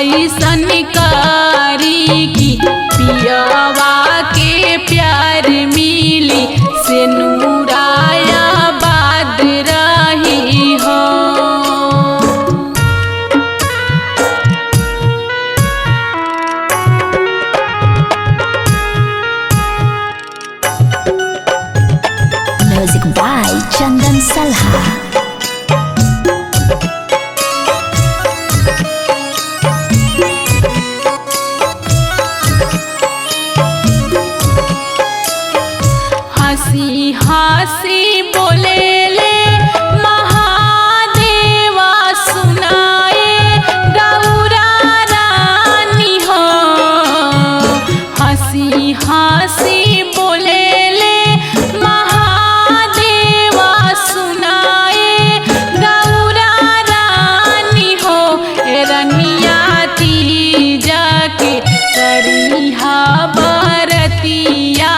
ऐसन कारी की पियवा के प्यार मिली से नूराया बाद रही हो। Music by Chandan Salha। हंसी हंसी बोले ले महादेवा सुनाए गौरा रानी हो। हंसी हंसी बोले ले महादेवा सुनाए गौरा रानी हो। रनिया तीजा के तरिहा बरतिया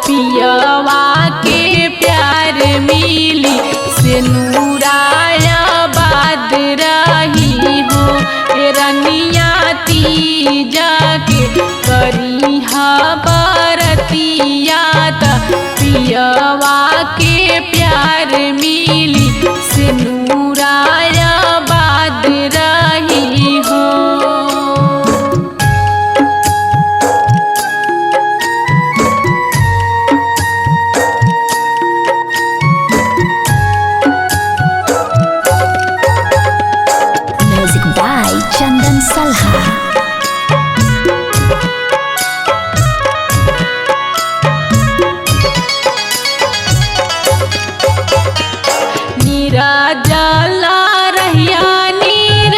पियवा के प्यार मिली से नूराया बाद रही हो। रनिया तीजा के करिहा बरतिया पियवा के प्यार मिली से नूराया बाद रही हो। Music by Chandan Salha। नीरा जला रहिया नीर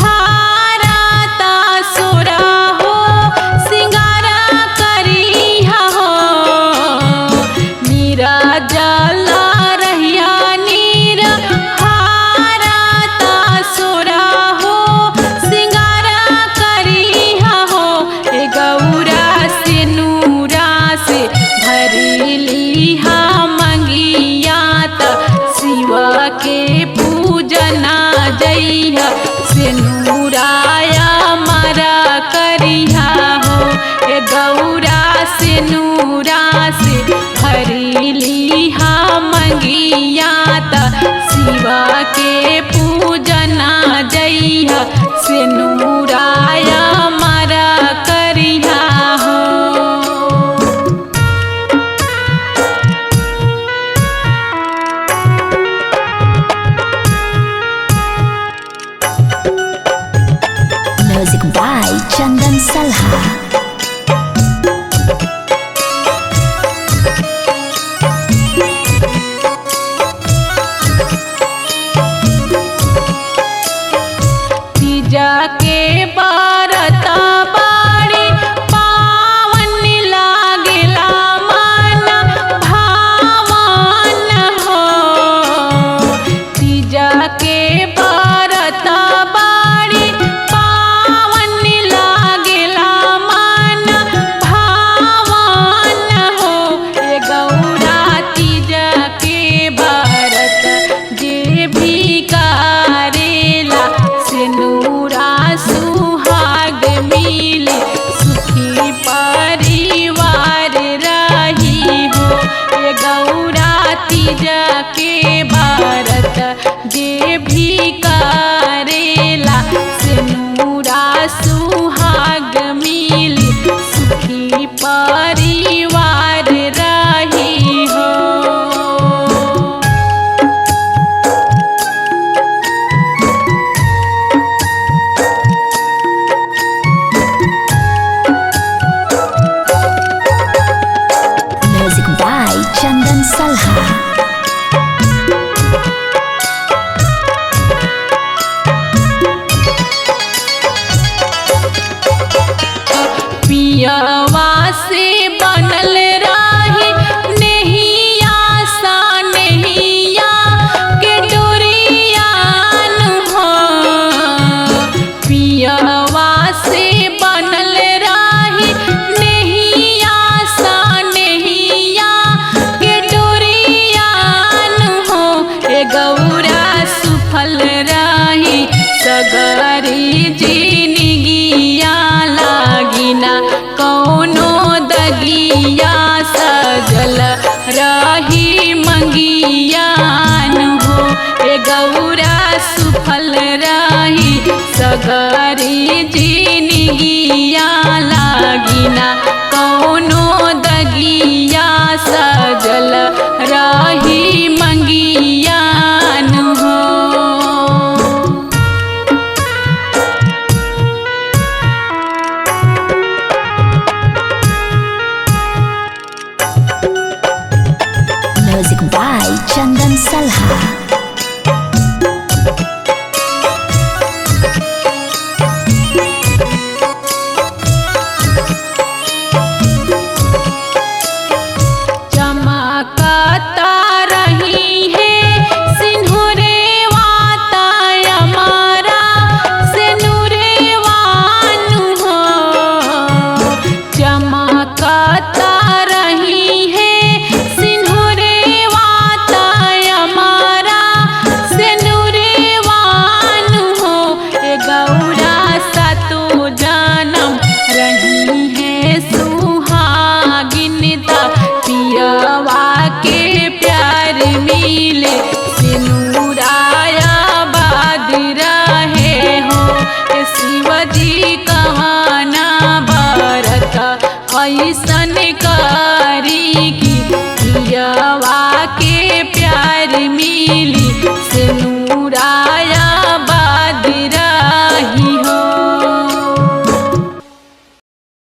हाराता सोरा हो सिंगारा करिहा हो। नीरा जला रहिया नीर हाराता सोरा हो सिंगारा करिहा हो। गौरा से नूरा से भरली हा मंगिया शिवा के पूजना जइहा से नूराया मरा करिहा हो। गौरा से नूरा से भरली हा मंगिया शिवा के पूजना जइहा से नूराया मरा करिहा हो। Music by Chandan Salha। तीजा के बरता बाड़ी पावन लागेला मन भावन हो। तीजा के बरता बाड़ी पावन लागेला मन भावन हो। गौरा तीजा के बरत जे भी करेला से नूरा सुहाग मिली सुखी परिवार रही हो। गौरा तीजा के बरत जे भी करेला से नूरा सुहाग मिली सुखी परिवार रही हो। Music by Chandan Salha। पियवा से बनल रही नहिया सा नहिया के डोरियान हो। पियवा से बनल रही नहिया सा नहिया के डोरियान हो। गौरा सुफल रही सगरी जीनी सगरी जिनगिया लागिना कौनो दगिया सजल रही मंगियान हो। Music by Chandan Salha. चमकता रही है सिंदूरे वाता हमारा सिंदूरे वान हो। चमकता रही है सिंदूरे वाता हमारा सिंदूरे वान हो। ए गौरा सातो जन्म रही है सुहागिनता पियवा के प्यार मिले सिनुराया बाद रहे हो। शिवजी कहाना बरत ऐसन करी की पियवा के प्यार मिली